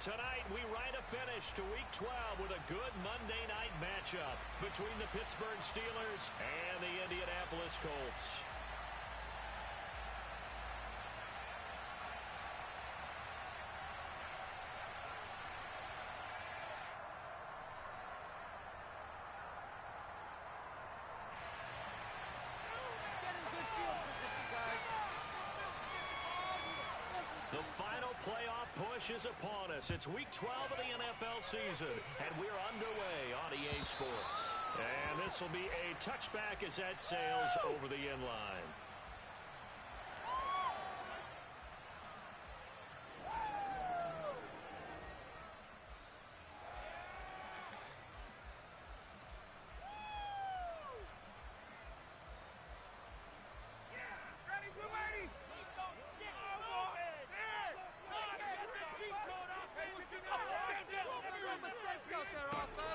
Tonight, we write a finish to Week 12 with a good Monday night matchup between the Pittsburgh Steelers and the Indianapolis Colts. The final playoff push is upon us. It's Week 12 of the NFL season, and we're underway on EA Sports. And this will be a touchback as that sails over the end line.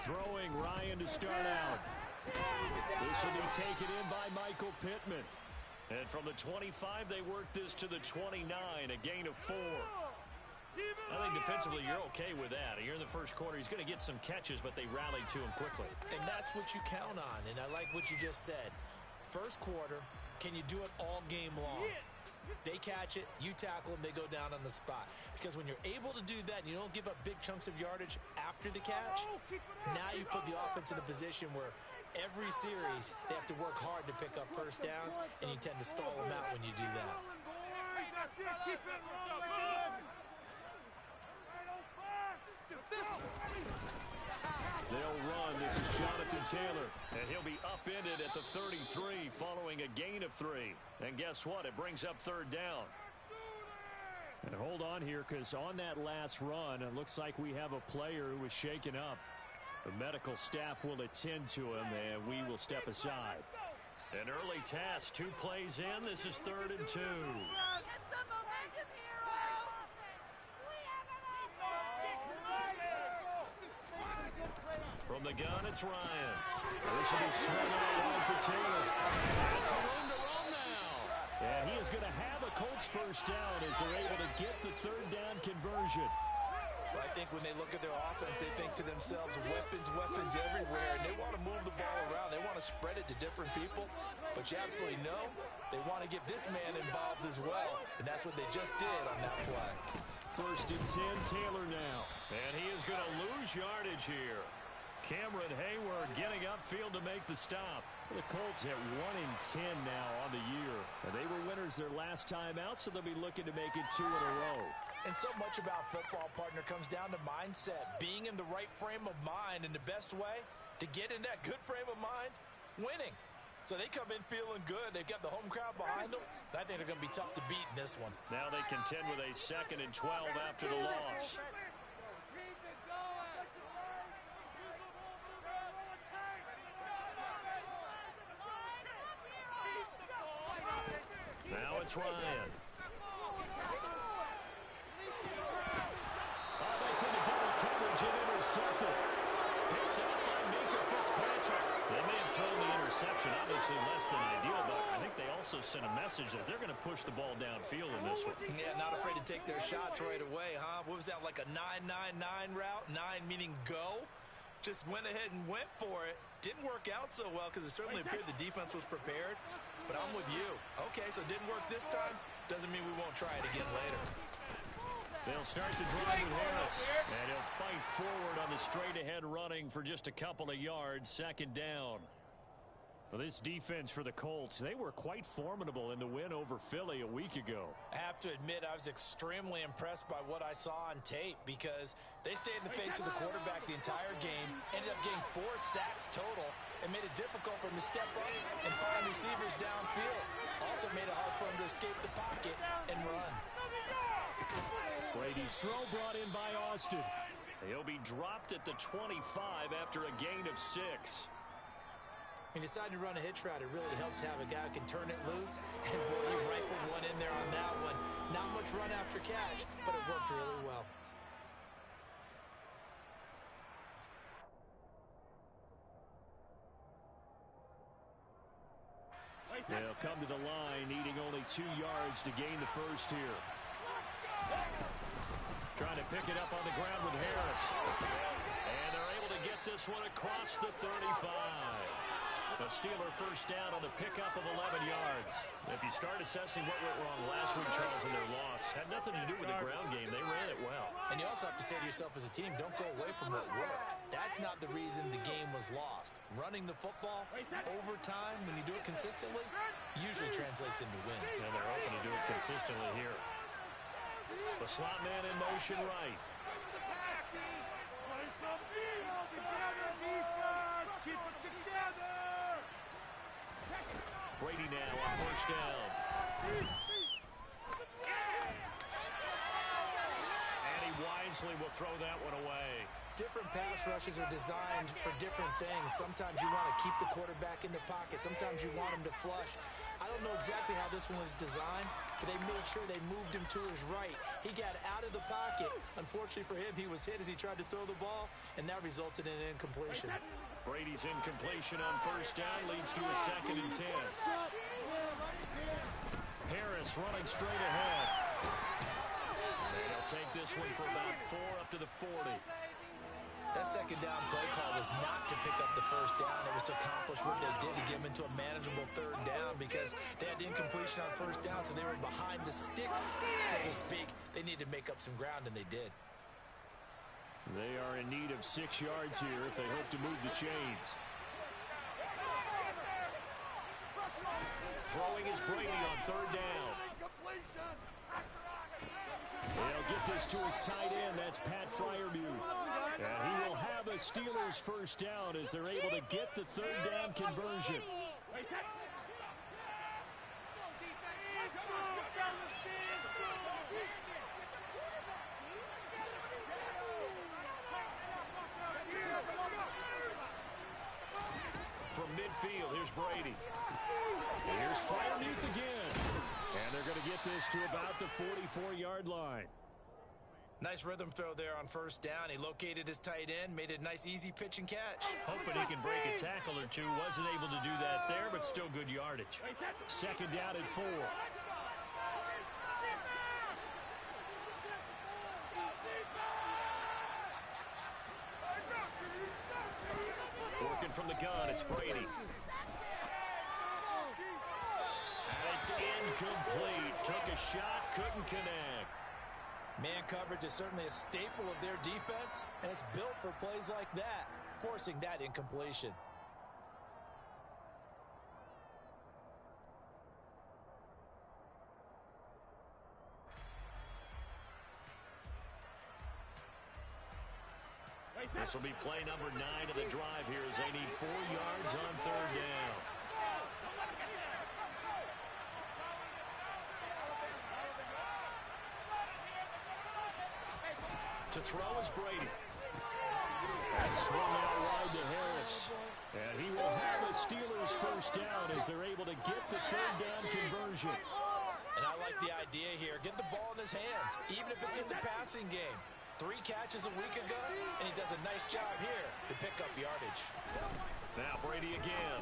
Throwing Ryan to start out. This will be taken in by Michael Pittman. And from the 25, they work this to the 29, a gain of 4. I think defensively you're okay with that. You're in the first quarter. He's going to get some catches, but they rallied to him quickly. And that's what you count on, and I like what you just said. First quarter, can you do it all game long? They catch it, you tackle them, they go down on the spot. Because when you're able to do that and you don't give up big chunks of yardage after the catch, now you put the offense in a position where every series they have to work hard to pick up first downs, and you tend to stall them out when you do that. They'll run. This is Jonathan Taylor, and he'll be upended at the 33 following a gain of 3. And guess what? It brings up third down. And hold on here, because on that last run, it looks like we have a player who was shaken up. The medical staff will attend to him, and we will step aside. An early task, 2 plays in. This is 3rd and 2. Get some momentum, hero! From the gun, it's Ryan. This will be swung out wide for Taylor. That's a room to run now. And he is going to have a Colts first down as they're able to get the third down conversion. I think when they look at their offense, they think to themselves, weapons, weapons everywhere, and they want to move the ball around. They want to spread it to different people, but you absolutely know they want to get this man involved as well, and that's what they just did on that play. 1st and 10, Taylor now. And he is going to lose yardage here. Cameron Hayward getting upfield to make the stop. The Colts at 1-10 now on the year. And they were winners their last time out, so they'll be looking to make it 2 in a row. And so much about football, partner, comes down to mindset. Being in the right frame of mind, and the best way to get in that good frame of mind, winning. So they come in feeling good. They've got the home crowd behind them. And I think they're going to be tough to beat in this one. Now they contend with a 2nd and 12 after the loss. Now it's Ryan. Oh, that's into double coverage and intercepted. Picked up by Minka Fitzpatrick. They may have thrown the interception, obviously less than ideal, but I think they also sent a message that they're going to push the ball downfield in this one. Yeah, not afraid to take their shots right away, huh? What was that, like a 9-9-9 route? 9 meaning go? Just went ahead and went for it. Didn't work out so well because it certainly appeared the defense was prepared. But I'm with you. Okay, so it didn't work this time. Doesn't mean we won't try it again later. They'll start to drive with Harris. And he'll fight forward on the straight-ahead running for just a couple of yards. 2nd down. Well, this defense for the Colts, they were quite formidable in the win over Philly a week ago. I have to admit, I was extremely impressed by what I saw on tape because they stayed in the face of the quarterback the entire game, ended up getting 4 sacks total, and made it difficult for him to step up and find receivers downfield. Also made it hard for him to escape the pocket and run. Brady's throw brought in by Austin. He'll be dropped at the 25 after a gain of 6. When you decide to run a hitch route, it really helps to have a guy who can turn it loose. And boy, he rifled one in there on that one. Not much run after catch, but it worked really well. They'll come to the line, needing only 2 yards to gain the first here. Trying to pick it up on the ground with this one across the 35. A Steeler first down on the pickup of 11 yards. If you start assessing what went wrong last week, Charles, in their loss, had nothing to do with the ground game. They ran it well. And you also have to say to yourself as a team, don't go away from what worked. That's not the reason the game was lost. Running the football over time, when you do it consistently, usually translates into wins. And they're hoping to do it consistently here. The slot man in motion right. Brady now on first down. And he wisely will throw that one away. Different pass rushes are designed for different things. Sometimes you want to keep the quarterback in the pocket. Sometimes you want him to flush. I don't know exactly how this one was designed, but they made sure they moved him to his right. He got out of the pocket. Unfortunately for him, he was hit as he tried to throw the ball, and that resulted in an incompletion. Brady's incompletion on first down leads to a 2nd and 10. Harris running straight ahead. And they'll take this one for about 4 up to the 40. That second down play call was not to pick up the first down. It was to accomplish what they did to get them into a manageable third down because they had incompletion on first down, so they were behind the sticks, so to speak. They needed to make up some ground, and they did. They are in need of 6 yards here if they hope to move the chains. Throwing is Brady on third down. They'll get this to his tight end. That's Pat Freiermuth. And he will have a Steelers first down as they're able to get the third down conversion. From midfield, here's Brady. Here's Freiermuth again. And they're going to get this to about the 44-yard line. Nice rhythm throw there on first down. He located his tight end, made a nice easy pitch and catch. Hoping he can break a tackle or two. Wasn't able to do that there, but still good yardage. 2nd down and 4. Working from the gun, it's Brady. And it's incomplete. Took a shot, couldn't connect. Man coverage is certainly a staple of their defense, and it's built for plays like that, forcing that incompletion. This will be play number 9 of the drive here as they need 4 yards on third down. To throw is Brady. That's swung out wide to Harris. And he will have a Steelers first down as they're able to get the third down conversion. And I like the idea here. Get the ball in his hands, even if it's in the passing game. 3 catches a week ago, and he does a nice job here to pick up yardage. Now Brady again.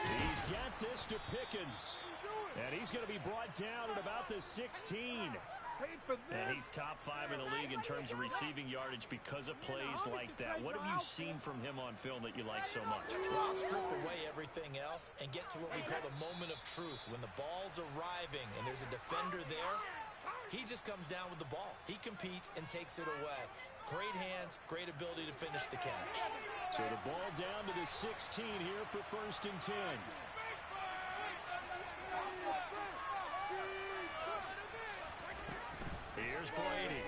He's got this to Pickens. And he's going to be brought down at about the 16. And he's top 5 in the league in terms of receiving yardage because of plays like that. What have you seen from him on film that you like so much? Well, I'll strip away everything else and get to what we call the moment of truth. When the ball's arriving and there's a defender there, he just comes down with the ball. He competes and takes it away. Great hands, great ability to finish the catch. So the ball down to the 16 here for 1st and 10. Here's Brady.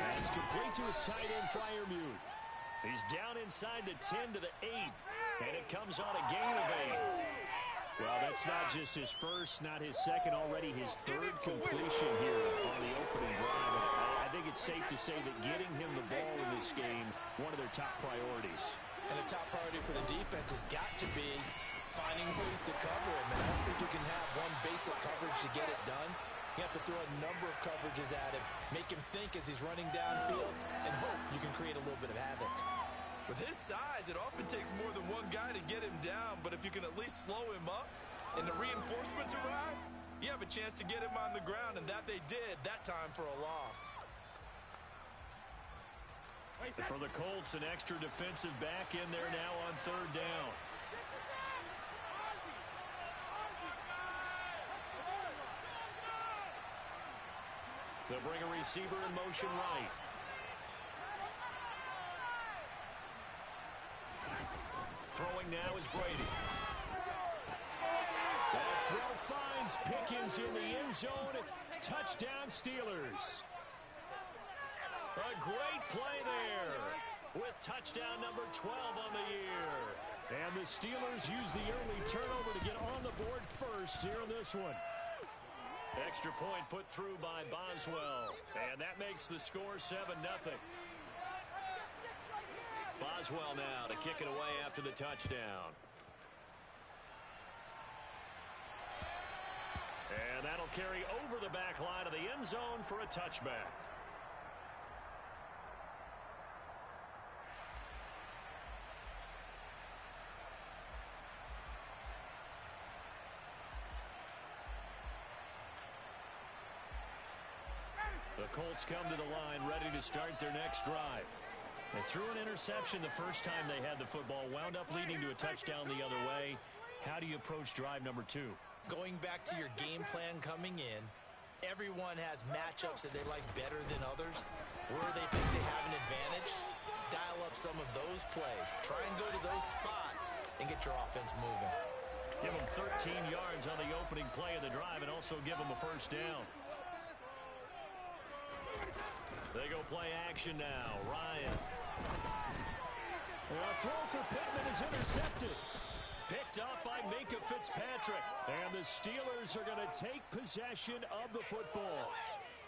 That's complete to his tight end, Freiermuth. He's down inside the 10 to the 8. And it comes on a gain of 8. Well, that's not just his first, not his second, already his 3rd completion here on the opening drive. And I think it's safe to say that getting him the ball in this game, one of their top priorities. And the top priority for the defense has got to be finding ways to cover him. And I don't think you can have one basic coverage to get it done. You have to throw a number of coverages at him, make him think as he's running downfield, and hope you can create a little bit of havoc. With his size, it often takes more than one guy to get him down, but if you can at least slow him up and the reinforcements arrive, you have a chance to get him on the ground, and that they did that time for a loss. And for the Colts, an extra defensive back in there now on third down. They'll bring a receiver in motion right. Throwing now is Brady. That throw finds Pickens in the end zone. Touchdown Steelers. A great play there with touchdown number 12 on the year. And the Steelers use the early turnover to get on the board first here in this one. Extra point put through by Boswell. And that makes the score 7-0. Boswell now to kick it away after the touchdown. And that'll carry over the back line of the end zone for a touchback. The Colts come to the line ready to start their next drive. They threw an interception the first time they had the football, wound up leading to a touchdown the other way. How do you approach drive number 2? Going back to your game plan coming in, everyone has matchups that they like better than others. Where they think they have an advantage, dial up some of those plays. Try and go to those spots and get your offense moving. Give them 13 yards on the opening play of the drive and also give them a first down. They go play action now. Ryan. A throw for Pittman is intercepted. Picked up by Minkah Fitzpatrick. And the Steelers are going to take possession of the football.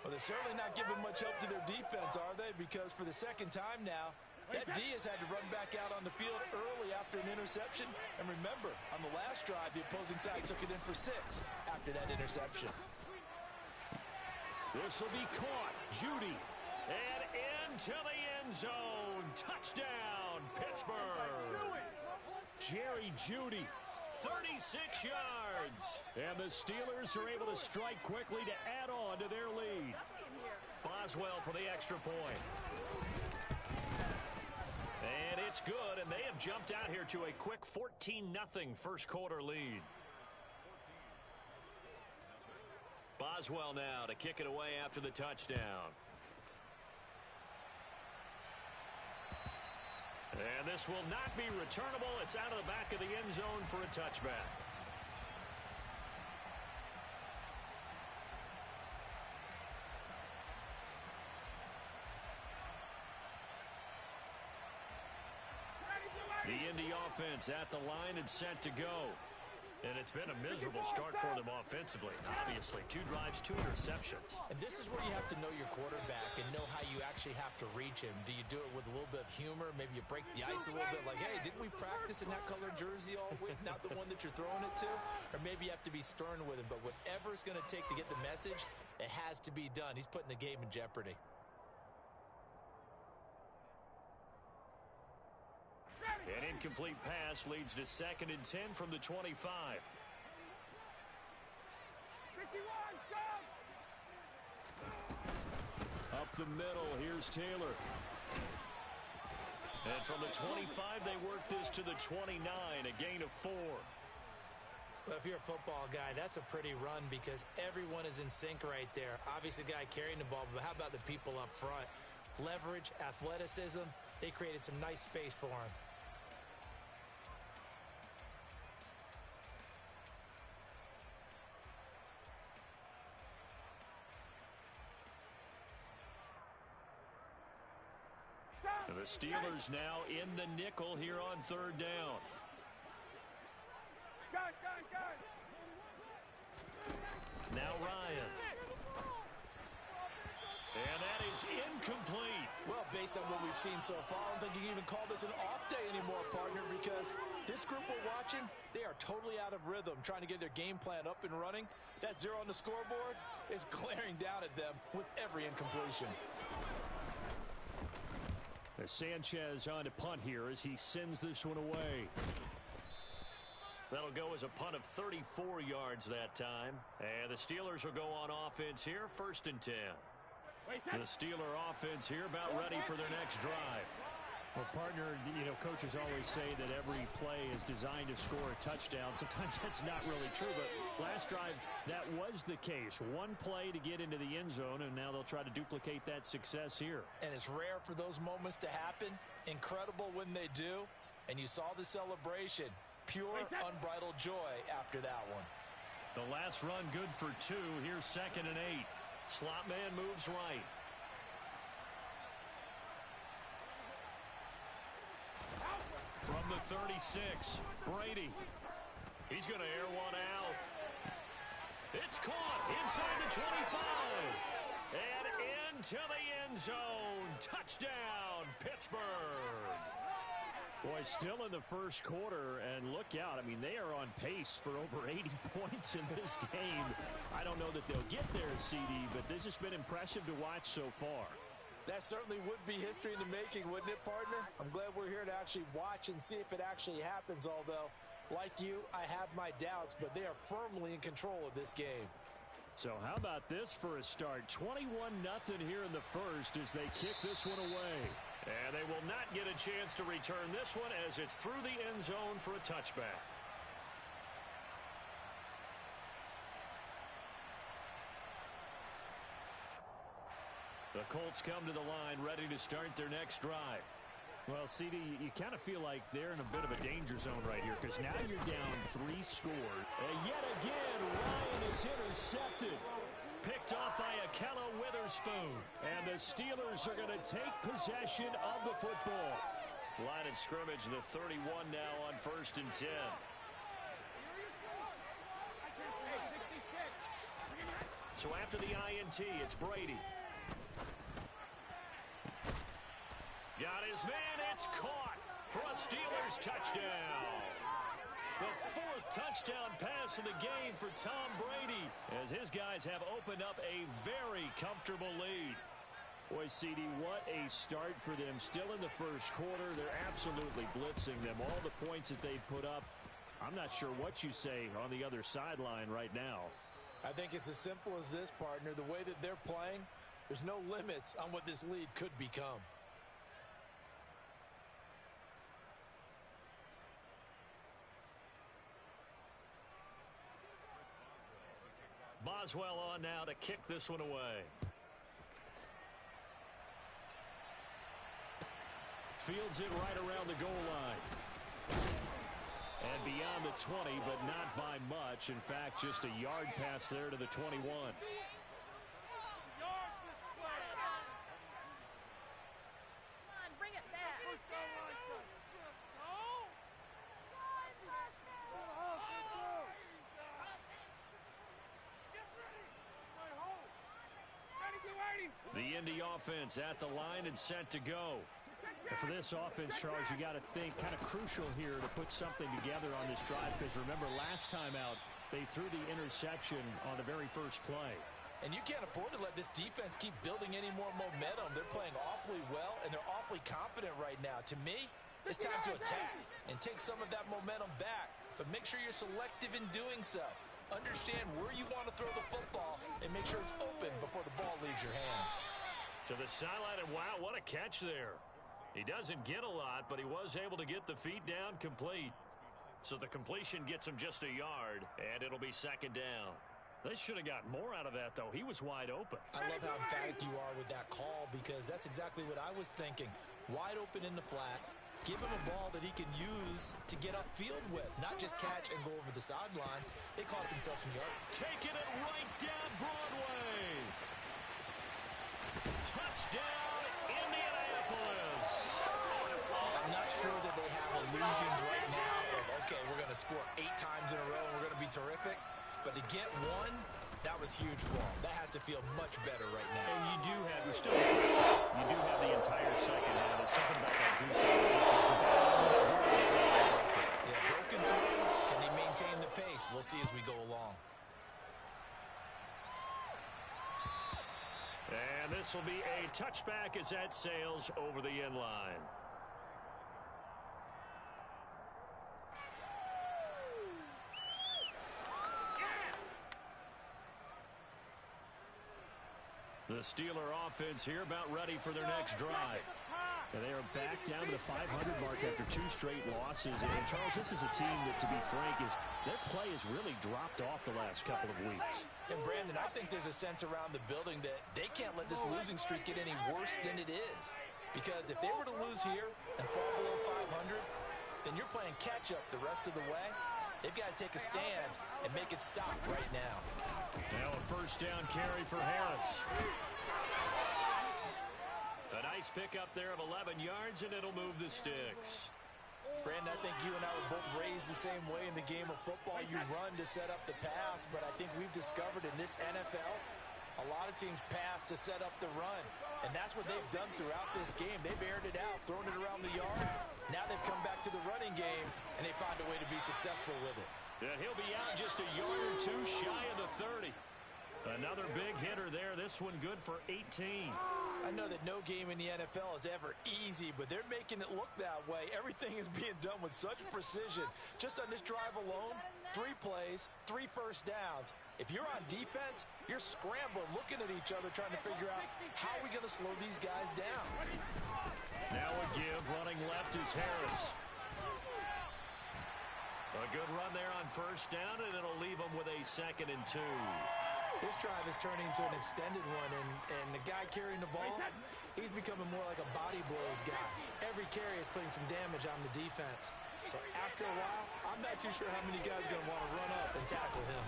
Well, they're certainly not giving much help to their defense, are they? Because for the second time now, that D has had to run back out on the field early after an interception. And remember, on the last drive, the opposing side took it in for 6 after that interception. This will be caught. Judy. And into the end zone. Touchdown, Pittsburgh. Jerry Judy, 36 yards. And the Steelers are able to strike quickly to add on to their lead. Boswell for the extra point. And it's good, and they have jumped out here to a quick 14-0 first quarter lead. Boswell now to kick it away after the touchdown. And this will not be returnable. It's out of the back of the end zone for a touchback. The Indy offense at the line and set to go. And it's been a miserable start for them offensively. Obviously, 2 drives, 2 interceptions. And this is where you have to know your quarterback and know how you actually have to reach him. Do you do it with a little bit of humor? Maybe you break the ice a little bit like, hey, didn't we practice in that color jersey all week? Not the one that you're throwing it to? Or maybe you have to be stern with him. But whatever it's going to take to get the message, it has to be done. He's putting the game in jeopardy. An incomplete pass leads to 2nd and 10 from the 25. Up the middle, here's Taylor. And from the 25, they work this to the 29, a gain of 4. Well, if you're a football guy, that's a pretty run because everyone is in sync right there. Obviously, the guy carrying the ball, but how about the people up front? Leverage, athleticism, they created some nice space for him. The Steelers now in the nickel here on 3rd down. Now Ryan. And that is incomplete. Well, based on what we've seen so far, I don't think you can even call this an off day anymore, partner, because this group we're watching, they are totally out of rhythm, trying to get their game plan up and running. That 0 on the scoreboard is glaring down at them with every incompletion. Sanchez on to punt here as he sends this one away. That'll go as a punt of 34 yards that time. And the Steelers will go on offense here, 1st and 10. The Steeler offense here about ready for their next drive. Well, partner, coaches always say that every play is designed to score a touchdown. Sometimes that's not really true, but last drive, that was the case. One play to get into the end zone, and now they'll try to duplicate that success here. And it's rare for those moments to happen. Incredible when they do. And you saw the celebration. Pure, unbridled joy after that one. The last run good for 2. Here's 2nd and 8. Slot man moves right. From the 36, Brady. He's going to air one out. It's caught inside the 25. And into the end zone. Touchdown, Pittsburgh. Boy, still in the first quarter, and look out. I mean, they are on pace for over 80 points in this game. I don't know that they'll get there, CD, but this has been impressive to watch so far. That certainly would be history in the making, wouldn't it, partner? I'm glad we're here to actually watch and see if it actually happens, although, like you, I have my doubts, but they are firmly in control of this game. So how about this for a start? 21-0 here in the first as they kick this one away. And they will not get a chance to return this one as it's through the end zone for a touchback. The Colts come to the line ready to start their next drive. Well, CD, you kind of feel like they're in a bit of a danger zone right here because now you're down 3 scores. And yet again, Ryan is intercepted. Picked off by Akello Witherspoon. And the Steelers are going to take possession of the football. Line of scrimmage, the 31 now on 1st and 10. So after the INT, it's Brady. Got his man, it's caught for a Steelers touchdown. The 4th touchdown pass of the game for Tom Brady as his guys have opened up a very comfortable lead. Boy, CD, what a start for them. Still in the first quarter, they're absolutely blitzing them. All the points that they've put up, I'm not sure what you say on the other sideline right now. I think it's as simple as this, partner. The way that they're playing, there's no limits on what this lead could become. Boswell on now to kick this one away. Fields it right around the goal line. And beyond the 20, but not by much. In fact, just a yard pass there to the 21. The Indy offense at the line and set to go. And for this offense, Charles, you got to think kind of crucial here to put something together on this drive because remember last time out they threw the interception on the very first play. And you can't afford to let this defense keep building any more momentum. They're playing awfully well and they're awfully confident right now. To me, it's time to attack and take some of that momentum back, but make sure you're selective in doing so. Understand where you want to throw the football and make sure it's open before the ball leaves your hands. To the sideline, and wow, what a catch there. He doesn't get a lot, but he was able to get the feet down complete. So the completion gets him just a yard, and it'll be 2nd down. They should have got more out of that, though. He was wide open. I love how emphatic you are with that call because that's exactly what I was thinking. Wide open in the flat. Give him a ball that he can use to get upfield with, not just catch and go over the sideline. They cost themselves some yards. Taking it right down Broadway. Touchdown, Indianapolis. I'm not sure that they have illusions right now of, okay, we're going to score 8 times in a row and we're going to be terrific. But to get one, that was huge for them. That has to feel much better right now. And you do have, we're still in the first half. You do have the entire second half. There's something about that goose egg that just looking back. Yeah, broken through. Can they maintain the pace? We'll see as we go along. And this will be a touchback as that sails over the end line. The The Steeler offense here about ready for their next drive. And they are back down to the 500 mark after 2 straight losses. And Charles, this is a team that, to be frank, their play has really dropped off the last couple of weeks. And Brandon, I think there's a sense around the building that they can't let this losing streak get any worse than it is. Because if they were to lose here and fall below 500, then you're playing catch-up the rest of the way. They've got to take a stand and make it stop right now. Now a first down carry for Harris. A nice pickup there of 11 yards, and it'll move the sticks. Brandon, I think you and I were both raised the same way in the game of football. You run to set up the pass, but I think we've discovered in this NFL, a lot of teams pass to set up the run. And that's what they've done throughout this game. They've aired it out, thrown it around the yard. Now they've come back to the running game, and they find a way to be successful with it. And he'll be out just a yard or two shy of the 30. Another big hitter there. This one good for 18. I know that no game in the NFL is ever easy, but they're making it look that way. Everything is being done with such precision. Just on this drive alone, 3 plays, 3 first downs. If you're on defense, you're scrambling, looking at each other, trying to figure out how are we going to slow these guys down. Now a give. Running left is Harris. A good run there on first down, and it'll leave them with a 2nd and 2. This drive is turning into an extended one, and the guy carrying the ball, he's becoming more like a body blows guy. Every carry is putting some damage on the defense. So after a while, I'm not too sure how many guys are going to want to run up and tackle him.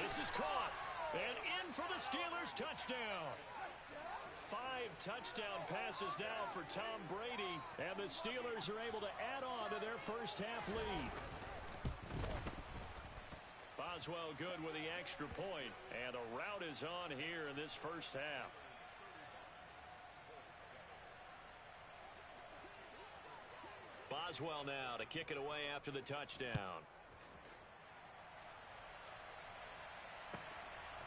This is caught, and in for the Steelers touchdown. 5 touchdown passes now for Tom Brady, and the Steelers are able to add on to their first half lead. Boswell good with the extra point, and the route is on here in this first half. Boswell now to kick it away after the touchdown.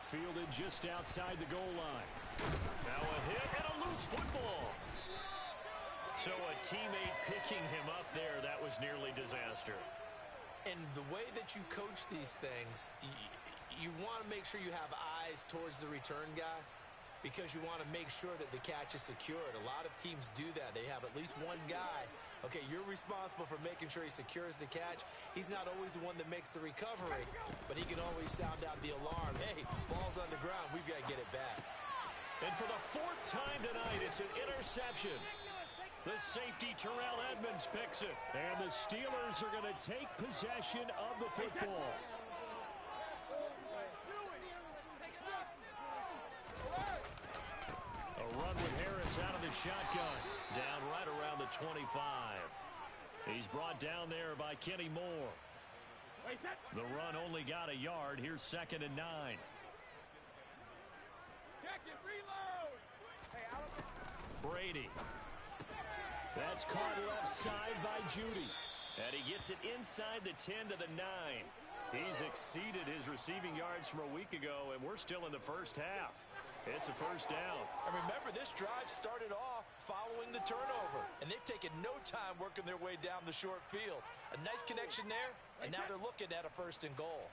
Fielded just outside the goal line. Now a hit and a loose football. So a teammate picking him up there, that was nearly disaster. And the way that you coach these things, you want to make sure you have eyes towards the return guy because you want to make sure that the catch is secured. A lot of teams do that. They have at least one guy. Okay, you're responsible for making sure he secures the catch. He's not always the one that makes the recovery, but he can always sound out the alarm. Hey, ball's on the ground. We've got to get it back. And for the 4th time tonight, it's an interception. The safety, Terrell Edmonds, picks it. And the Steelers are going to take possession of the football. A run with Harris out of the shotgun. Down right around the 25. He's brought down there by Kenny Moore. The run only got a yard. Here's 2nd and 9. Brady. That's caught left side by Judy. And he gets it inside the 10 to the 9. He's exceeded his receiving yards from a week ago, and we're still in the first half. It's a first down. And remember, this drive started off following the turnover, and they've taken no time working their way down the short field. A nice connection there, and now they're looking at a 1st and goal.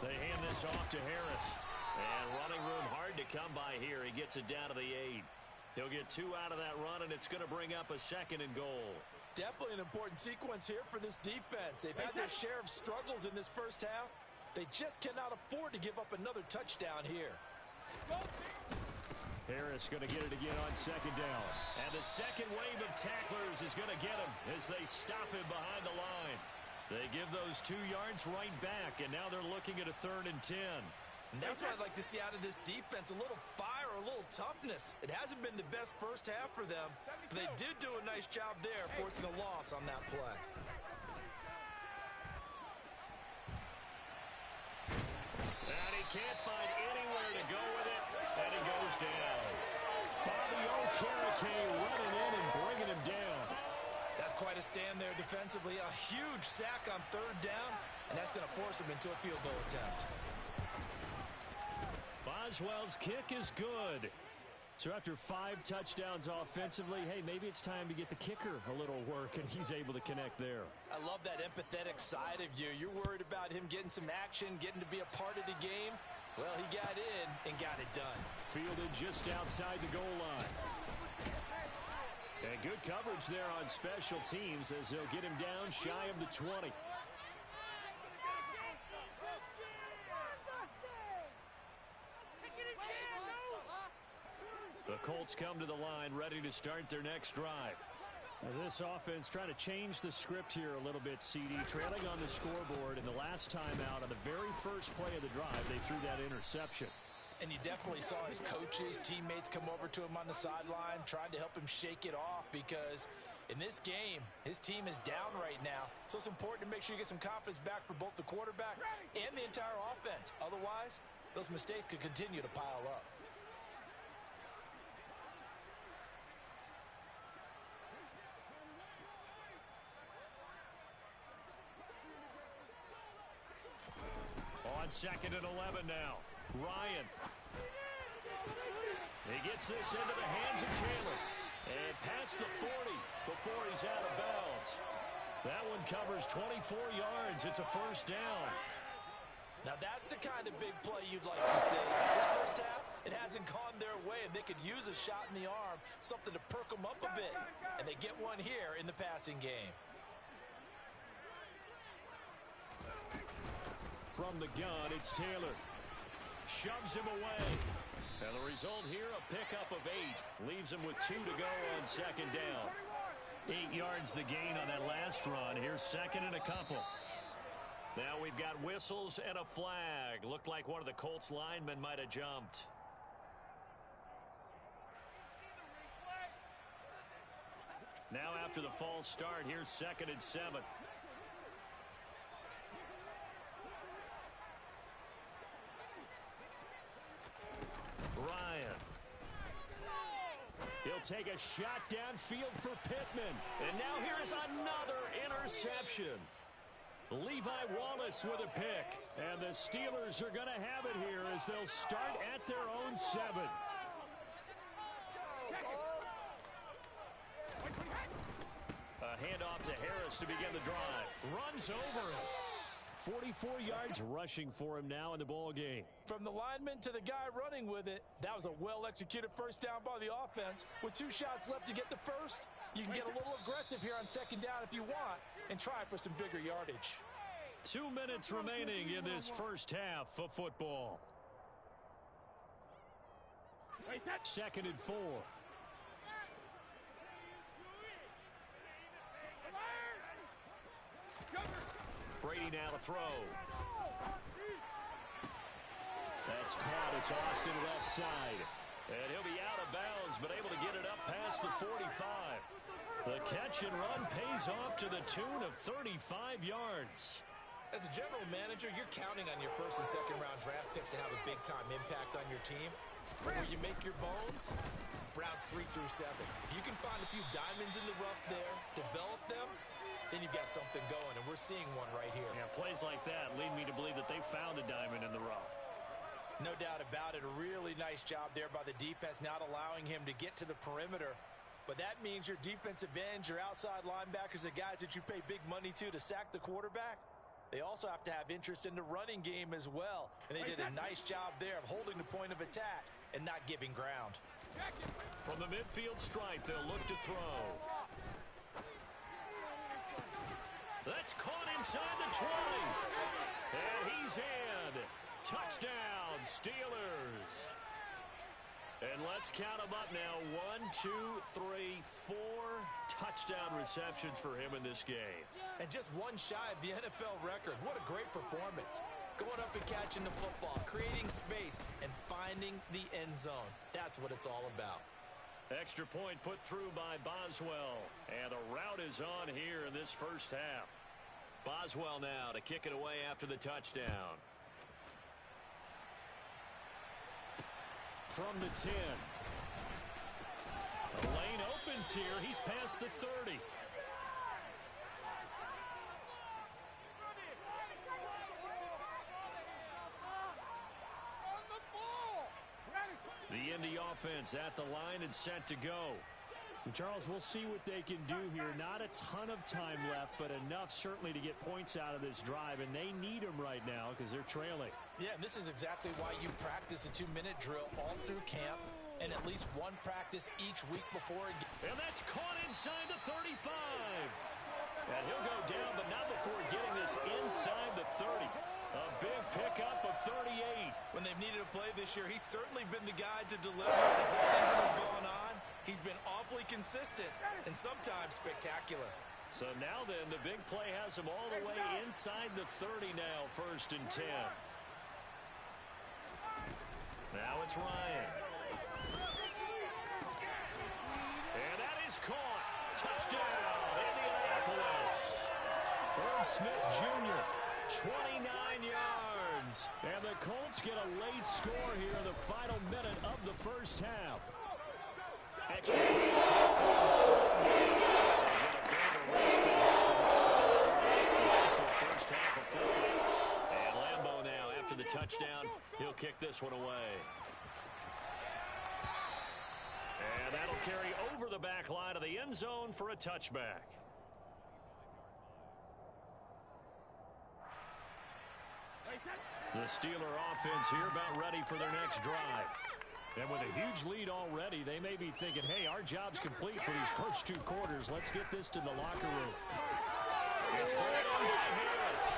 They hand this off to Harris. And running room hard to come by here. He gets it down to the 8. He'll get 2 out of that run, and it's going to bring up a 2nd and goal. Definitely an important sequence here for this defense. They've had their share of struggles in this first half. They just cannot afford to give up another touchdown here. Harris going to get it again on 2nd down. And the second wave of tacklers is going to get him as they stop him behind the line. They give those 2 yards right back, and now they're looking at a 3rd and 10. And that's what I'd like to see out of this defense, a little fire, a little toughness. It hasn't been the best first half for them, but they did do a nice job there, forcing a loss on that play. And he can't find anywhere to go with it, and he goes down. Bobby Okereke running in and bringing him down. That's quite a stand there defensively. A huge sack on 3rd down, and that's going to force him into a field goal attempt. Boswell's kick is good. So after 5 touchdowns offensively, hey, maybe it's time to get the kicker a little work, and he's able to connect there. I love that empathetic side of you. You're worried about him getting some action, getting to be a part of the game. Well, he got in and got it done. Fielded just outside the goal line. And good coverage there on special teams as they'll get him down shy of the 20. The Colts come to the line ready to start their next drive. Now this offense trying to change the script here a little bit, CD. Trailing on the scoreboard, and the last time out on the very first play of the drive, they threw that interception. And you definitely saw his coaches, teammates come over to him on the sideline, trying to help him shake it off because in this game, his team is down right now. So it's important to make sure you get some confidence back for both the quarterback and the entire offense. Otherwise, those mistakes could continue to pile up. On 2nd and 11 now. Ryan. He gets this into the hands of Taylor. And past the 40 before he's out of bounds. That one covers 24 yards. It's a first down. Now that's the kind of big play you'd like to see. This first half, it hasn't gone their way, and they could use a shot in the arm, something to perk them up a bit. And they get one here in the passing game. From the gun, it's Taylor. Shoves him away. And the result here, a pickup of 8. Leaves him with 2 to go on 2nd down. 8 yards the gain on that last run. Here's 2nd and a couple. Now we've got whistles and a flag. Looked like one of the Colts linemen might have jumped. Now after the false start, here's 2nd and 7. Ryan. He'll take a shot downfield for Pittman. And now here is another interception. Levi Wallace with a pick. And the Steelers are going to have it here as they'll start at their own 7. A handoff to Harris to begin the drive. Runs over him. 44 yards rushing for him now in the ball game. From the lineman to the guy running with it, that was a well-executed first down by the offense. With 2 shots left to get the first, you can get a little aggressive here on 2nd down if you want and try for some bigger yardage. 2 minutes remaining in this first half of football. 2nd and 4. Brady now to throw. That's caught. It's Austin left side. And he'll be out of bounds, but able to get it up past the 45. The catch and run pays off to the tune of 35 yards. As a general manager, you're counting on your first and second round draft picks to have a big-time impact on your team. But where you make your bones, Browns 3 through 7. If you can find a few diamonds in the rough there, develop them, then you've got something going, and we're seeing one right here. Yeah, plays like that lead me to believe that they found a diamond in the rough. No doubt about it. A really nice job there by the defense, not allowing him to get to the perimeter. But that means your defensive ends, your outside linebackers, the guys that you pay big money to sack the quarterback, they also have to have interest in the running game as well. And they did a nice job there of holding the point of attack and not giving ground. From the midfield stripe, they'll look to throw. That's caught inside the 20. And he's in. Touchdown, Steelers. And let's count them up now. 1, 2, 3, 4 touchdown receptions for him in this game. And just one shy of the NFL record. What a great performance. Going up and catching the football, creating space, and finding the end zone. That's what it's all about. Extra point put through by Boswell. And the route is on here in this first half. Boswell now to kick it away after the touchdown. From the 10. The lane opens here. He's past the 30. The begin the offense at the line and set to go. Charles, we'll see what they can do here. Not a ton of time left, but enough certainly to get points out of this drive, and they need them right now because they're trailing. Yeah, and this is exactly why you practice a 2-minute drill all through camp and at least one practice each week before a game. And that's caught inside the 35. And he'll go down, but not before getting this inside the 30. A big pickup of 38. When they've needed a play this year, he's certainly been the guy to deliver. As the season has gone on, he's been awfully consistent and sometimes spectacular. So now then, the big play has him all the way inside the 30 now, 1st and 10. Now it's Ryan. And that is caught. Touchdown, Indianapolis. Irv Smith Jr., 29 yards. And the Colts get a late score here in the final minute of the first half. Extra point first half of football. And Lambeau now, after the touchdown, he'll kick this one away. And that'll carry over the back line of the end zone for a touchback. The Steeler offense here about ready for their next drive. And with a huge lead already, they may be thinking, hey, our job's complete for these first 2 quarters. Let's get this to the locker room. It's brought on by Harris.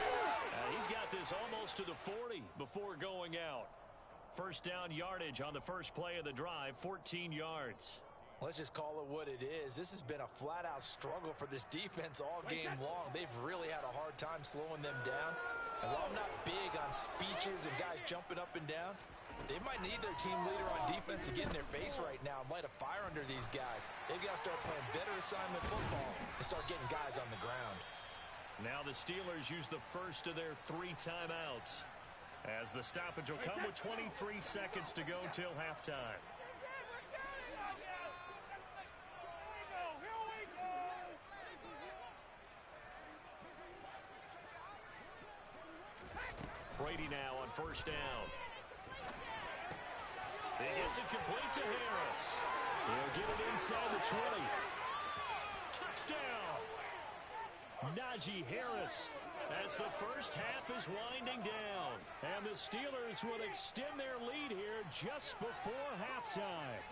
He's got this almost to the 40 before going out. First down yardage on the first play of the drive, 14 yards. Let's just call it what it is. This has been a flat-out struggle for this defense all game long. They've really had a hard time slowing them down. And while I'm not big on speeches and guys jumping up and down, they might need their team leader on defense to get in their face right now and light a fire under these guys. They've got to start playing better assignment football and start getting guys on the ground. Now the Steelers use the first of their 3 timeouts, as the stoppage will come with 23 seconds to go till halftime. Brady now on first down. He gets it complete to Harris. He'll get it inside the 20. Touchdown! Najee Harris, as the first half is winding down. And the Steelers will extend their lead here just before halftime.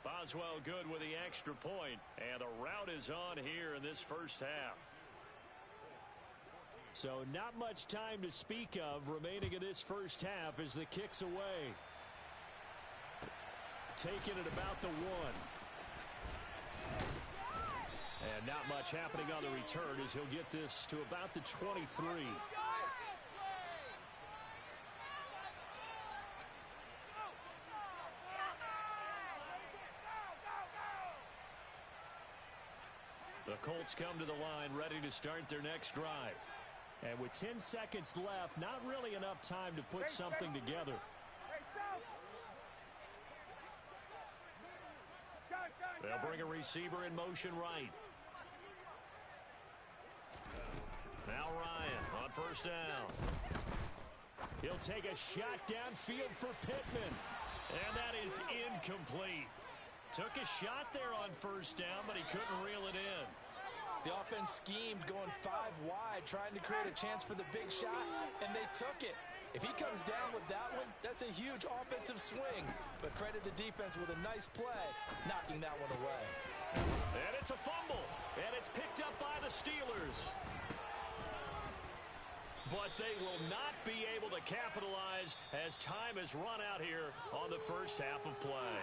Boswell good with the extra point, and the route is on here in this first half. So not much time to speak of remaining in this first half as the kick's away. Taking it about the 1. And not much happening on the return as he'll get this to about the 23. The Colts come to the line ready to start their next drive. And with 10 seconds left, not really enough time to put something together. They'll bring a receiver in motion right. Now Ryan on first down. He'll take a shot downfield for Pittman. And that is incomplete. Took a shot there on first down, but he couldn't reel it in. The offense schemed going 5 wide, trying to create a chance for the big shot, and they took it. If he comes down with that one, that's a huge offensive swing. But credit the defense with a nice play, knocking that one away. And it's a fumble, and it's picked up by the Steelers. But they will not be able to capitalize as time has run out here on the first half of play.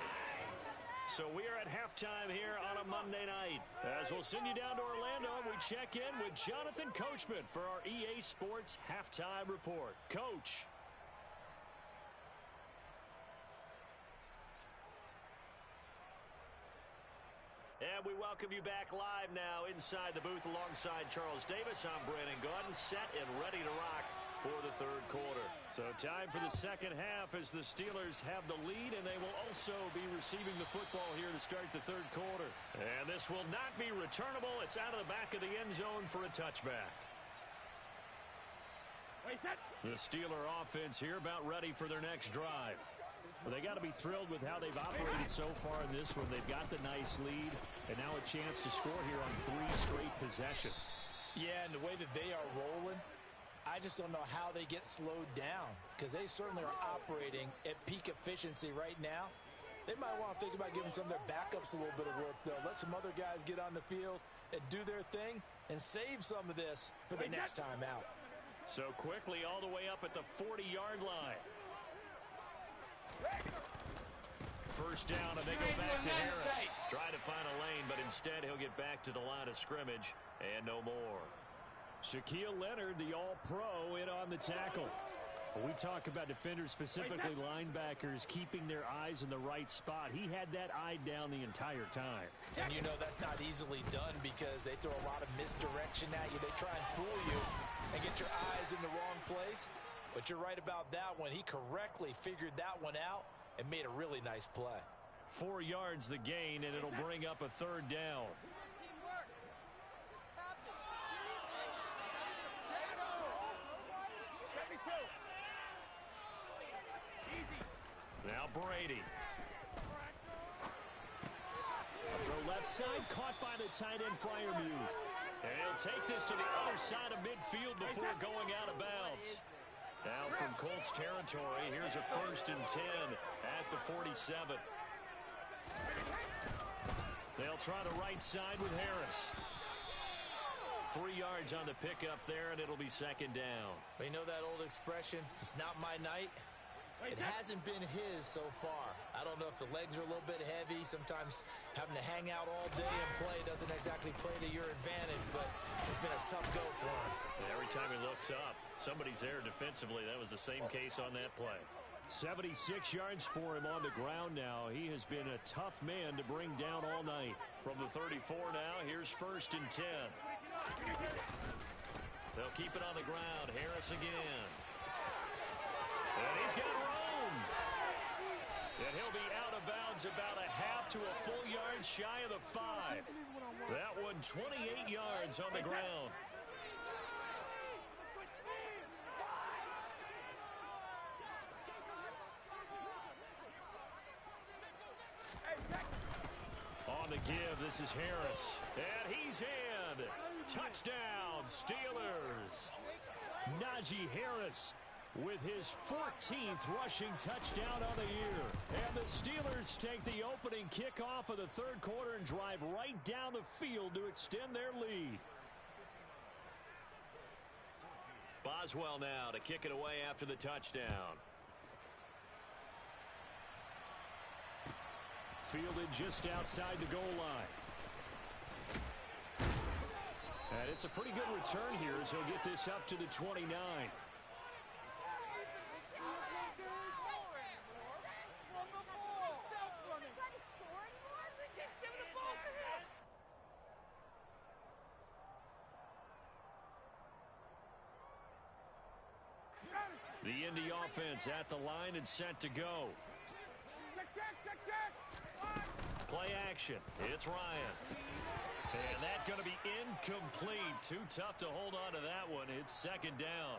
So we are at halftime here on a Monday night. As we'll send you down to Orlando, we check in with Jonathan Coachman for our EA Sports Halftime Report. Coach. And we welcome you back live now inside the booth alongside Charles Davis. I'm Brandon Gaudin, set and ready to rock for the third quarter. So time for the second half as the Steelers have the lead, and they will also be receiving the football here to start the third quarter. And this will not be returnable. It's out of the back of the end zone for a touchback. The Steeler offense here about ready for their next drive. Well, they got to be thrilled with how they've operated so far in this one. They've got the nice lead, and now a chance to score here on 3 straight possessions. Yeah, and the way that they are rolling, I just don't know how they get slowed down, because they certainly are operating at peak efficiency right now. They might want to think about giving some of their backups a little bit of work, though. Let some other guys get on the field and do their thing and save some of this for the next time out. So quickly all the way up at the 40-yard line. First down, and they go back to Harris. Try to find a lane, but instead he'll get back to the line of scrimmage and no more. Shaquille Leonard, the all-pro, in on the tackle. When we talk about defenders, specifically linebackers, keeping their eyes in the right spot, he had that eye down the entire time. And you know that's not easily done because they throw a lot of misdirection at you. They try and fool you and get your eyes in the wrong place. But you're right about that one. He correctly figured that one out and made a really nice play. 4 yards the gain, and it'll bring up a 3rd down. Now Brady. A throw left side, caught by the tight end Freiermuth. And he'll take this to the other side of midfield before going out of bounds. Now from Colts territory, here's a 1st and 10 at the 47. They'll try the right side with Harris. 3 yards on the pickup there, and it'll be 2nd down. But you know that old expression, it's not my night? It hasn't been his so far. I don't know if the legs are a little bit heavy. Sometimes having to hang out all day and play doesn't exactly play to your advantage, but it's been a tough go for him. And every time he looks up, somebody's there defensively. That was the same case on that play. 76 yards for him on the ground now. He has been a tough man to bring down all night. From the 34 now, here's 1st and 10. They'll keep it on the ground. Harris again. And he's got room. And he'll be out of bounds about a half to a full yard shy of the 5. That one 28 yards on the ground. On the give, this is Harris. And he's in. Touchdown, Steelers. Najee Harris with his 14th rushing touchdown on the year. And the Steelers take the opening kickoff of the 3rd quarter and drive right down the field to extend their lead. Boswell now to kick it away after the touchdown. Fielded just outside the goal line. And it's a pretty good return here as he'll get this up to the 29. The Indy offense at the line and set to go. Play action. It's Ryan. And that's going to be incomplete. Too tough to hold on to that one. It's 2nd down.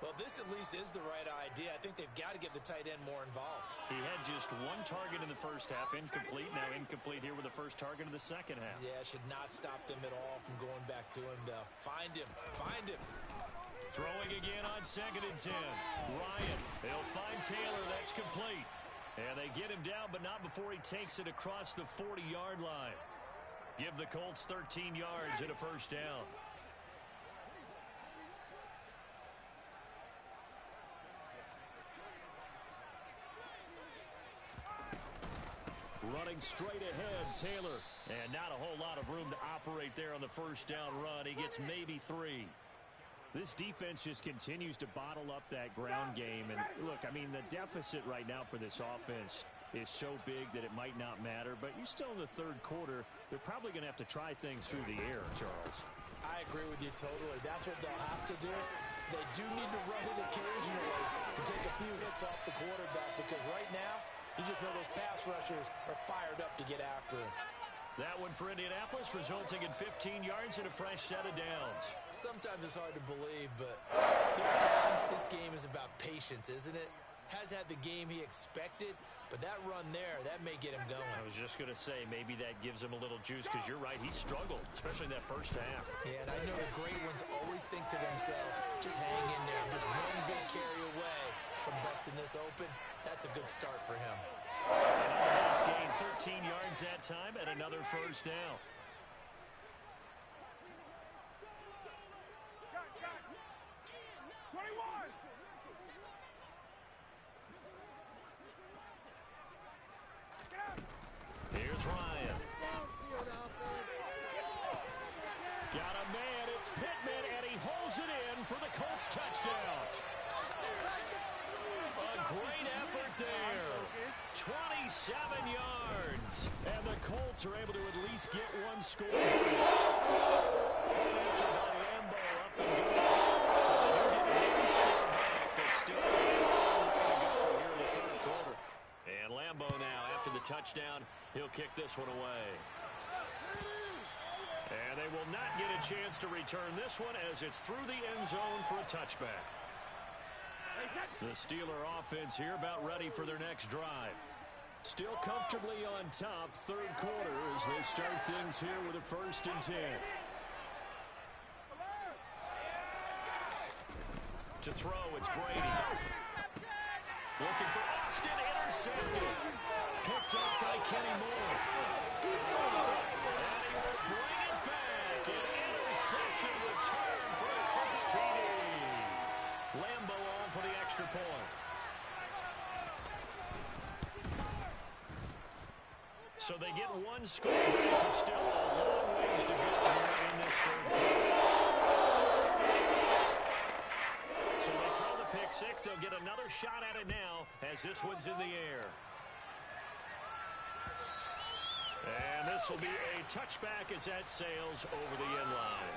Well, this at least is the right idea. I think they've got to get the tight end more involved. He had just 1 target in the first half. Incomplete. Now incomplete here with the first target of the second half. Yeah, should not stop them at all from going back to him. They'll find him. Find him. Throwing again on 2nd and 10. Ryan. They'll find Taylor. That's complete. And they get him down, but not before he takes it across the 40-yard line. Give the Colts 13 yards and a 1st down. Running straight ahead, Taylor. And not a whole lot of room to operate there on the 1st down run. He gets maybe 3. This defense just continues to bottle up that ground game. And look, I mean, the deficit right now for this offense is so big that it might not matter. But you're still in the 3rd quarter. They're probably going to have to try things through the air, Charles. I agree with you totally. That's what they'll have to do. They do need to run it occasionally and take a few hits off the quarterback, because right now, you just know those pass rushers are fired up to get after him. That one for Indianapolis, resulting in 15 yards and a fresh set of downs. Sometimes it's hard to believe, but there are times this game is about patience, isn't it? Has had the game he expected, but that run there, that may get him going. I was just going to say, maybe that gives him a little juice, because you're right, he struggled, especially in that first half. Yeah, and I know the great ones always think to themselves, just hang in there. Just one big carry away from busting this open. That's a good start for him. Another nice gain, 13 yards that time, and another first down. Here's Ryan. Got a man, it's Pittman, and he holds it in for the Colts touchdown. A great effort there. 27 yards. And the Colts are able to at least get one score. After by Lambo up and good. So they do get one score back, but still a long way to go here in the third quarter. And Lambo now, after the touchdown, he'll kick this one away. And they will not get a chance to return this one as it's through the end zone for a touchback. The Steeler offense here about ready for their next drive. Still comfortably on top, third quarter, as they start things here with a 1st and 10. To throw, it's Brady. Looking for Austin, intercepted. Picked up by Kenny Moore. And he will bring it back. An interception return for a Colts TD. Lambo on for the extra point. So they get one score back, but still a long ways to go here in this third quarter. So they throw the pick six. They'll get another shot at it now as this one's in the air. And this will be a touchback as that sails over the end line.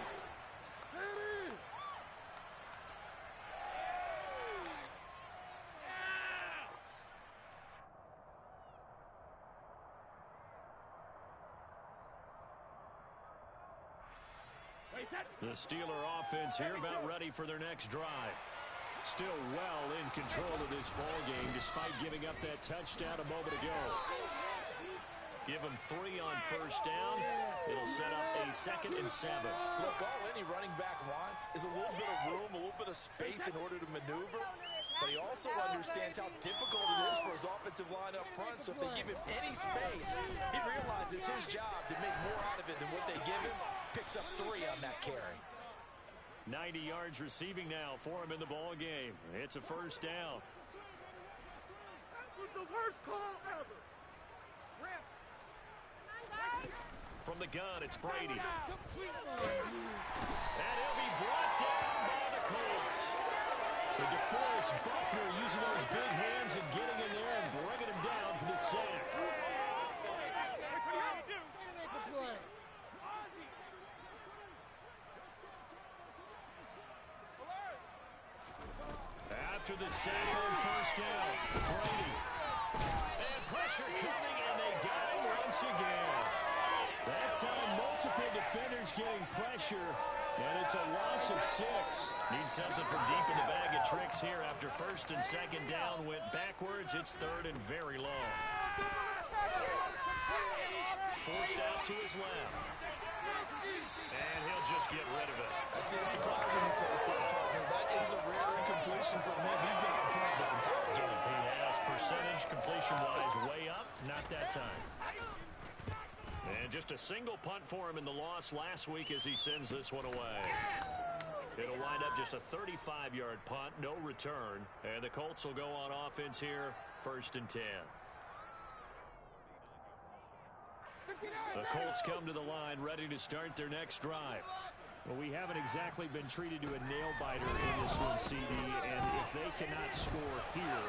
The Steeler offense here about ready for their next drive. Still well in control of this ball game despite giving up that touchdown a moment ago. Give him 3 on first down. It'll set up a 2nd and 7. Look, all any running back wants is a little bit of room, a little bit of space in order to maneuver. But he also understands how difficult it is for his offensive line up front. So if they give him any space, he realizes it's his job to make more out of it than what they give him. Picks up 3 on that carry. 90 yards receiving now for him in the ball game. It's a first down. That was the worst call ever. From the gun, it's Brady. And he'll be brought down by the Colts. The DeForest Buckner using those big hands and getting in there and bringing him down for the sack. After the sack on first down, Brady. And pressure coming, and they got him once again. That time, multiple defenders getting pressure, and it's a loss of 6. Need something from deep in the bag of tricks here after 1st and 2nd down. Went backwards. It's 3rd and very long. Forced out to his left. And he'll just get rid of it. I see a surprise in the face there, partner. That is a rare incompletion from him. He's been on point this entire game. He has percentage completion-wise way up. Not that time. And just a single punt for him in the loss last week as he sends this one away. It'll wind up just a 35-yard punt, no return. And the Colts will go on offense here, 1st and 10. The Colts come to the line ready to start their next drive. Well, we haven't exactly been treated to a nail-biter in this one, CD, and if they cannot score here,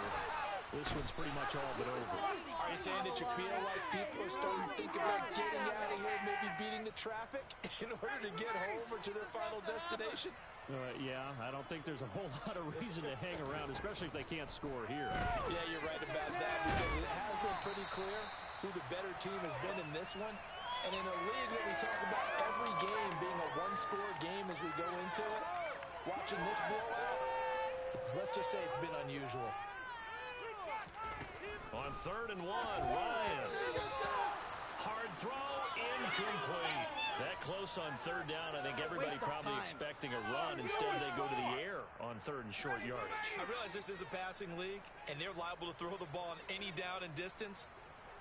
this one's pretty much all but over. Are you saying that you feel like people are starting to think about getting out of here, maybe beating the traffic in order to get home or to their final destination? Yeah, I don't think there's a whole lot of reason to hang around, especially if they can't score here. Yeah, you're right about that, because it has been pretty clear who the better team has been in this one. And in a league that we talk about every game being a one-score game as we go into it, watching this blowout, let's just say it's been unusual. On 3rd and 1, Ryan. Hard throw, incomplete. That close on 3rd down, I think everybody probably expecting a run. Instead, they go to the air on 3rd and short yardage. I realize this is a passing league, and they're liable to throw the ball on any down and distance.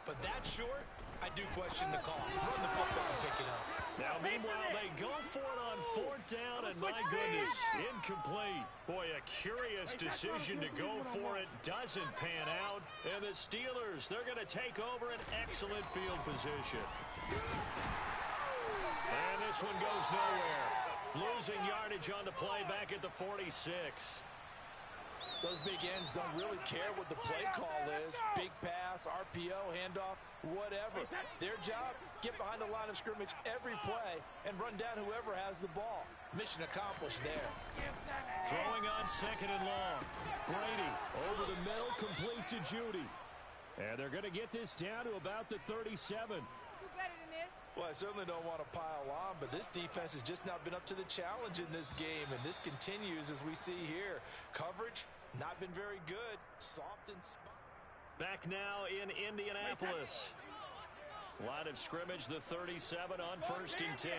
But that short, I do question the call. Run the football and pick it up. Now, meanwhile, they go for it on 4th down, and my goodness, incomplete. Boy, a curious decision to go for it. Doesn't pan out. And the Steelers, they're going to take over an excellent field position. And this one goes nowhere. Losing yardage on the play back at the 46. Those big ends don't really care what the play call is. Big pass, RPO, handoff, whatever. Their job, get behind the line of scrimmage every play and run down whoever has the ball. Mission accomplished there. Throwing on 2nd and long. Brady over the middle, complete to Judy. And they're going to get this down to about the 37. Do better than this. Well, I certainly don't want to pile on, but this defense has just not been up to the challenge in this game, and this continues as we see here. Coverage, not been very good. Soft and spot. Back now in Indianapolis. Line of scrimmage, the 37 on 1st and 10.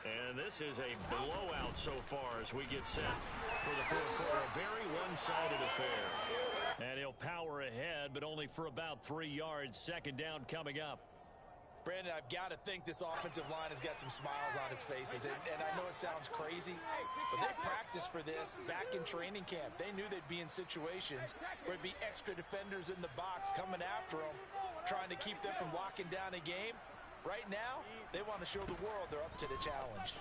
And this is a blowout so far as we get set for the 4th quarter. A very one-sided affair. And he'll power ahead, but only for about 3 yards. 2nd down coming up. Brandon, I've got to think this offensive line has got some smiles on its faces. And I know it sounds crazy, but they practiced for this back in training camp. They knew they'd be in situations where it'd be extra defenders in the box coming after them, trying to keep them from locking down a game. Right now, they want to show the world they're up to the challenge.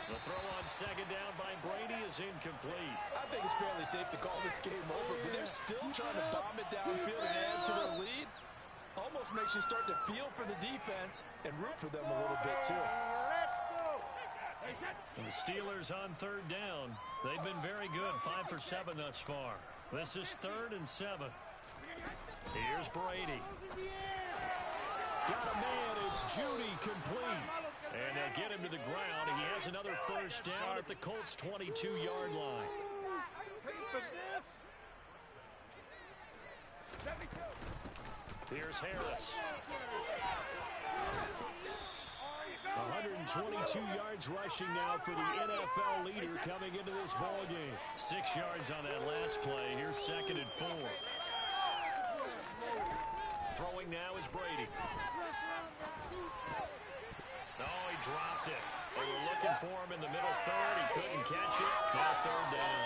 The throw on 2nd down by Brady is incomplete. I think it's fairly safe to call this game over, but they're still trying to bomb it downfield and add to their lead. Almost makes you start to feel for the defense and root for them a little bit, too. And the Steelers on 3rd down. They've been very good, 5 for 7 thus far. This is 3rd and 7. Here's Brady. Got a man, it's Judy, complete. And they'll get him to the ground. He has another 1st down at the Colts' 22-yard line. Here's Harris. 122 yards rushing now for the NFL leader coming into this ball game. 6 yards on that last play. Here's 2nd and 4. Throwing now is Brady. Oh, he dropped it. They were looking for him in the middle 3rd. He couldn't catch it. Now 3rd down.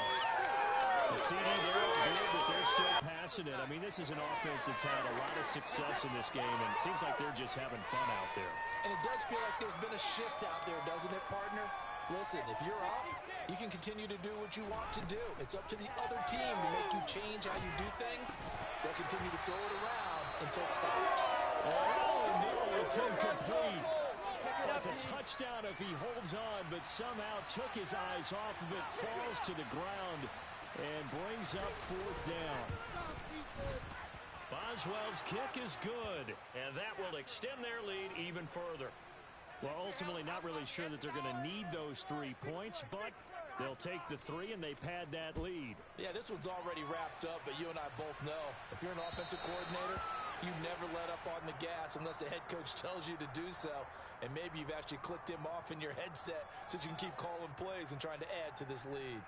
The CD, they're all good, but they're still passing it. I mean, this is an offense that's had a lot of success in this game, and it seems like they're just having fun out there. And it does feel like there's been a shift out there, doesn't it, partner? Listen, if you're up, you can continue to do what you want to do. It's up to the other team to make you change how you do things. They'll continue to throw it around until stopped. Oh, no, it's incomplete. That's a touchdown if he holds on, but somehow took his eyes off of it, falls to the ground, and brings up 4th down. Boswell's kick is good, and that will extend their lead even further. Well, ultimately not really sure that they're going to need those 3 points, but they'll take the 3 and they pad that lead. Yeah, this one's already wrapped up, but you and I both know if you're an offensive coordinator, you never let up on the gas unless the head coach tells you to do so. And maybe you've actually clicked him off in your headset so you can keep calling plays and trying to add to this lead.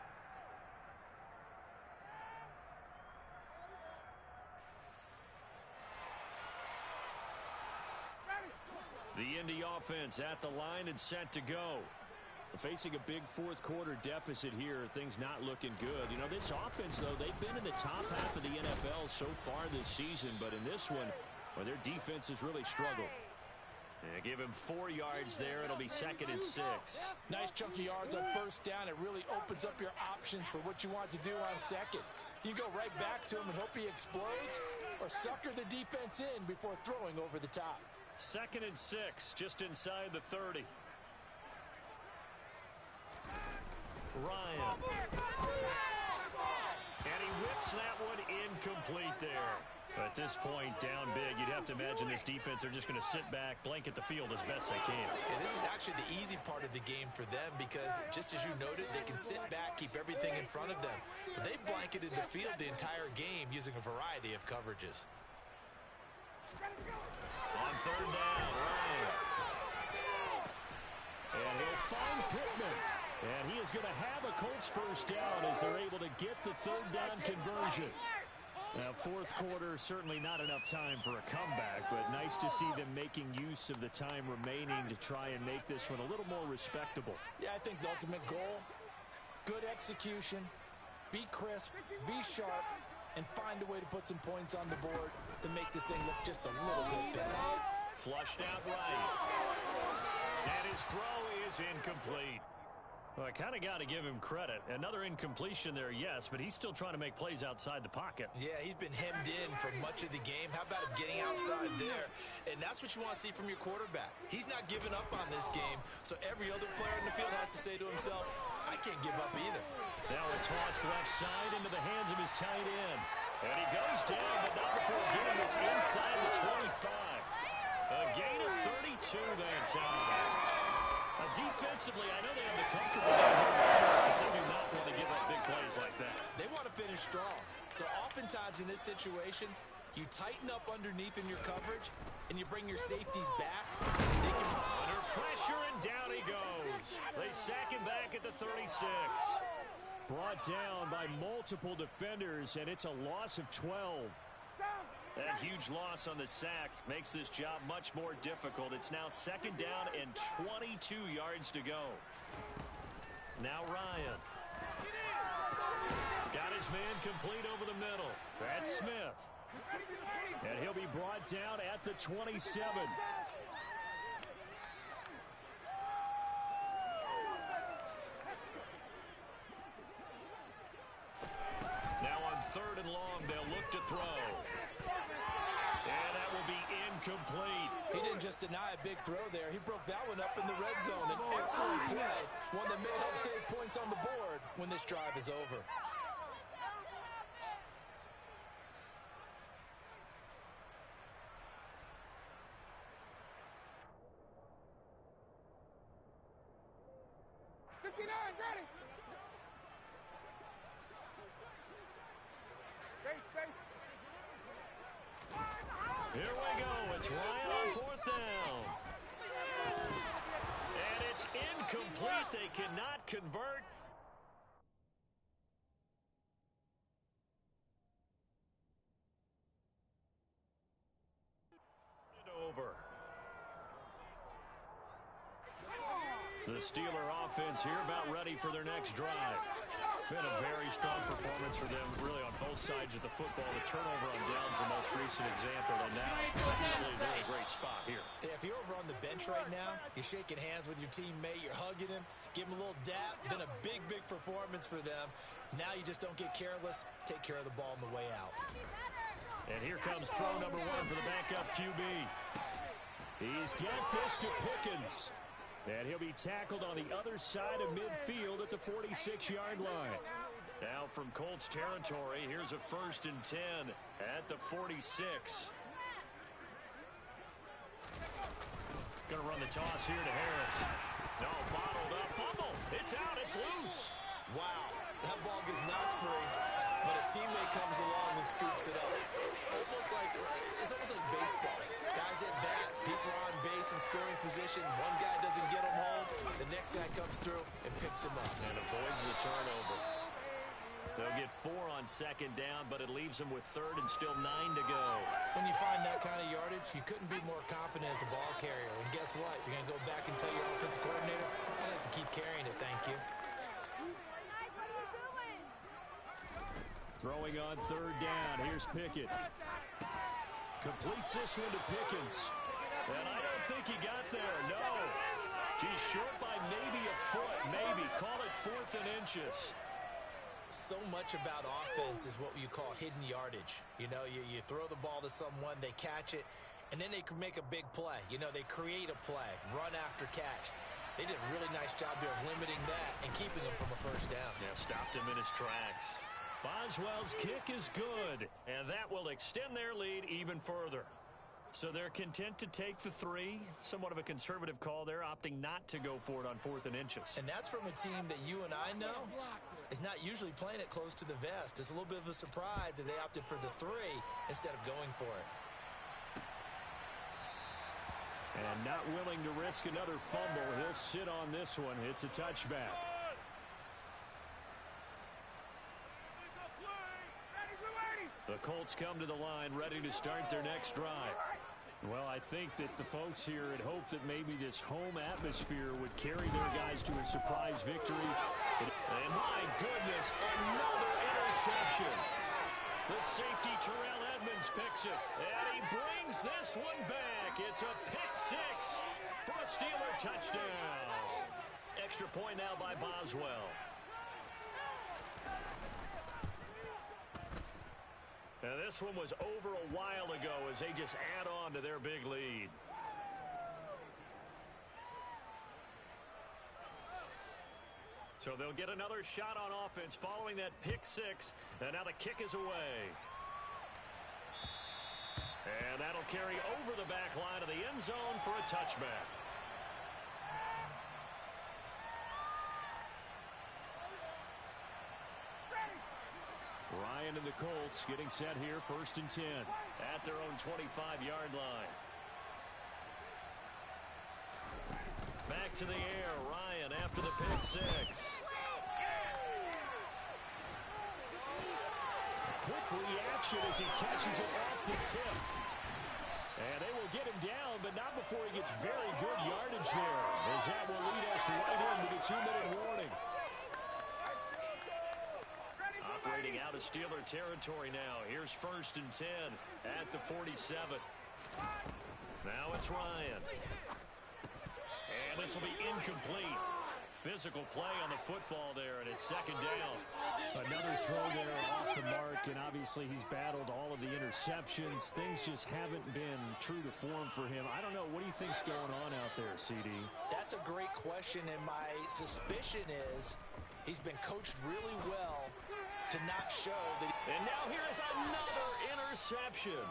The Indy offense at the line and set to go. Facing a big 4th quarter deficit here, things not looking good. You know, this offense, though, they've been in the top half of the NFL so far this season, but in this one, well, their defense has really struggled. And give him 4 yards there. It'll be 2nd and 6. Nice chunky yards on 1st down. It really opens up your options for what you want to do on 2nd. You go right back to him and hope he explodes, or sucker the defense in before throwing over the top. 2nd and 6, just inside the 30. Ryan. And he whips that one incomplete there. At this point, down big, you'd have to imagine this defense, they're just going to sit back, blanket the field as best they can. And this is actually the easy part of the game for them because, just as you noted, they can sit back, keep everything in front of them. But they've blanketed the field the entire game using a variety of coverages. On third down, Ryan. And he'll find Pittman. And he is going to have a Colts first down as they're able to get the third down conversion. Now, fourth quarter, certainly not enough time for a comeback, but nice to see them making use of the time remaining to try and make this one a little more respectable. Yeah, I think the ultimate goal, good execution, be crisp, be sharp, and find a way to put some points on the board to make this thing look just a little bit better. Flushed out right. And his throw is incomplete. Well, I kind of got to give him credit. Another incompletion there, yes, but he's still trying to make plays outside the pocket. Yeah, he's been hemmed in for much of the game. How about him getting outside there? And that's what you want to see from your quarterback. He's not giving up on this game, so every other player in the field has to say to himself, I can't give up either. Now a toss left side into the hands of his tight end. And he goes down, but not before getting this inside the 25. A gain of 32 that time. Defensively, I know they have the comfortable game here before, but they do not want to give up big plays like that. They want to finish strong. So oftentimes in this situation, you tighten up underneath in your coverage, and you bring your safeties back. They can... Under pressure, and down he goes. They sack him back at the 36. Brought down by multiple defenders, and it's a loss of 12. That huge loss on the sack makes this job much more difficult. It's now second down and 22 yards to go. Now Ryan. Got his man complete over the middle. That's Smith. And he'll be brought down at the 27. Now on third and long, they'll look to throw. And that will be incomplete. He didn't just deny a big throw there. He broke that one up in the red zone. An excellent play. One that may help save points on the board when this drive is over. Here we go. It's Ryan on fourth down. And it's incomplete. They cannot convert. Over. The Steeler offense here about ready for their next drive. Been a very strong performance for them, really, on both sides of the football. The turnover on down's the most recent example, and now, obviously, they're in a great spot here. Yeah, if you're over on the bench right now, you're shaking hands with your teammate, you're hugging him, give him a little dap. Been a big, big performance for them. Now you just don't get careless. Take care of the ball on the way out. And here comes throw number one for the backup QB. He's got this to Pickens. And he'll be tackled on the other side of midfield at the 46-yard line. Now from Colts territory, here's a 1st and 10 at the 46. Going to run the toss here to Harris. No, bottled up, fumble. It's out, it's loose. Wow, that ball gets knocked free, but a teammate comes along and scoops it up. It's almost like baseball. Guys at bat, people are on base in scoring position. One guy doesn't get him home. The next guy comes through and picks him up. And avoids the turnover. They'll get 4 on second down, but it leaves them with third and still 9 to go. When you find that kind of yardage, you couldn't be more confident as a ball carrier. And guess what? You're going to go back and tell your offensive coordinator, I'd like to keep carrying it, thank you. Throwing on third down. Here's Pickett. Completes this one to Pickens. And I don't think he got there. No. He's short by maybe a foot. Maybe. Call it 4th and inches. So much about offense is what you call hidden yardage. You know, you throw the ball to someone, they catch it, and then they can make a big play. You know, they create a play, run after catch. They did a really nice job there of limiting that and keeping him from a first down. Yeah, stopped him in his tracks. Boswell's kick is good, and that will extend their lead even further. So they're content to take the 3. Somewhat of a conservative call there, opting not to go for it on 4th and inches. And that's from a team that you and I know is not usually playing it close to the vest. It's a little bit of a surprise that they opted for the 3 instead of going for it. And not willing to risk another fumble. He'll sit on this one. It's a touchback. The Colts come to the line, ready to start their next drive. Well, I think that the folks here had hoped that maybe this home atmosphere would carry their guys to a surprise victory. And my goodness, another interception. The safety, Terrell Edmonds, picks it. And he brings this one back. It's a pick 6 for a Steeler touchdown. Extra point now by Boswell. And this one was over a while ago as they just add on to their big lead. So they'll get another shot on offense following that pick 6. And now the kick is away. And that'll carry over the back line of the end zone for a touchback. Ryan and the Colts getting set here, 1st and 10 at their own 25-yard line. Back to the air, Ryan after the pick 6. Quick reaction as he catches it off the tip. And they will get him down, but not before he gets very good yardage there, as that will lead us right into the 2-minute warning. Operating out of Steeler territory now. Here's 1st and 10 at the 47. Now it's Ryan. And this will be incomplete. Physical play on the football there, and it's 2nd down. Another throw there off the mark, and obviously he's battled all of the interceptions. Things just haven't been true to form for him. I don't know. What do you think's going on out there, CD? That's a great question, and my suspicion is he's been coached really well to not show that. And now here is another interception.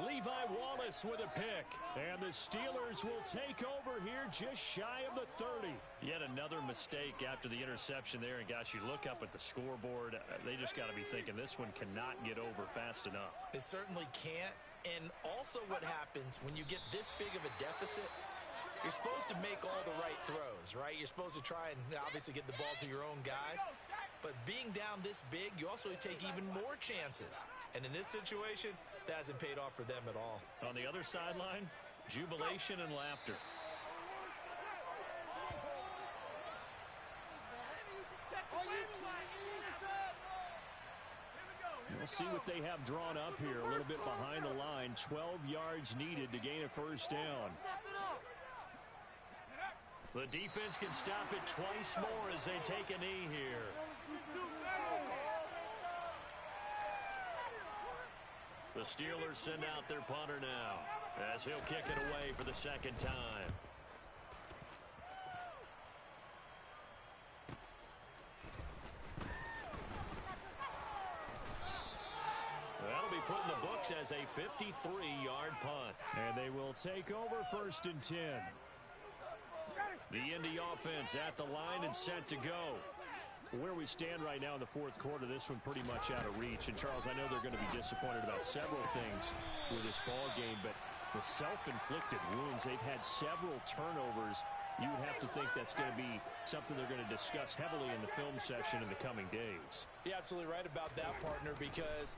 Levi Wallace with a pick. And the Steelers will take over here just shy of the 30. Yet another mistake after the interception there. And, gosh, you look up at the scoreboard. They just got to be thinking this one cannot get over fast enough. It certainly can't. And also what happens when you get this big of a deficit, you're supposed to make all the right throws, right? You're supposed to try and obviously get the ball to your own guys. But being down this big, you also take even more chances. And in this situation, that hasn't paid off for them at all. On the other sideline, jubilation and laughter. We'll see what they have drawn up here. A little bit behind the line. 12 yards needed to gain a 1st down. The defense can stop it twice more as they take a knee here. The Steelers send out their punter now as he'll kick it away for the 2nd time. That'll be put in the books as a 53-yard punt. And they will take over 1st and 10. The Indy offense at the line and set to go. Where we stand right now in the 4th quarter, this one pretty much out of reach. And, Charles, I know they're going to be disappointed about several things with this ball game, but the self-inflicted wounds, they've had several turnovers. You would have to think that's going to be something they're going to discuss heavily in the film session in the coming days. You're absolutely right about that, partner, because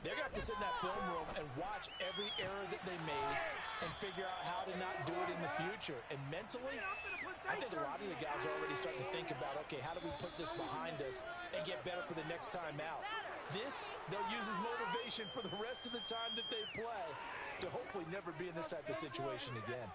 they're going to have to sit in that film room and watch every error that they made and figure out how to not do it in the future. And mentally, I think a lot of the guys are already starting to think about, okay, how do we put this behind us and get better for the next time out? This, they'll use as motivation for the rest of the time that they play to hopefully never be in this type of situation again.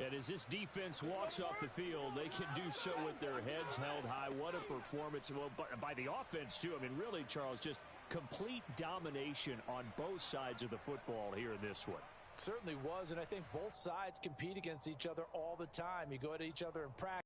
And as this defense walks off the field, they can do so with their heads held high. What a performance. Well, by the offense, too. I mean, really, Charles, just complete domination on both sides of the football here in this one. Certainly was, and I think both sides compete against each other all the time. You go at each other in practice.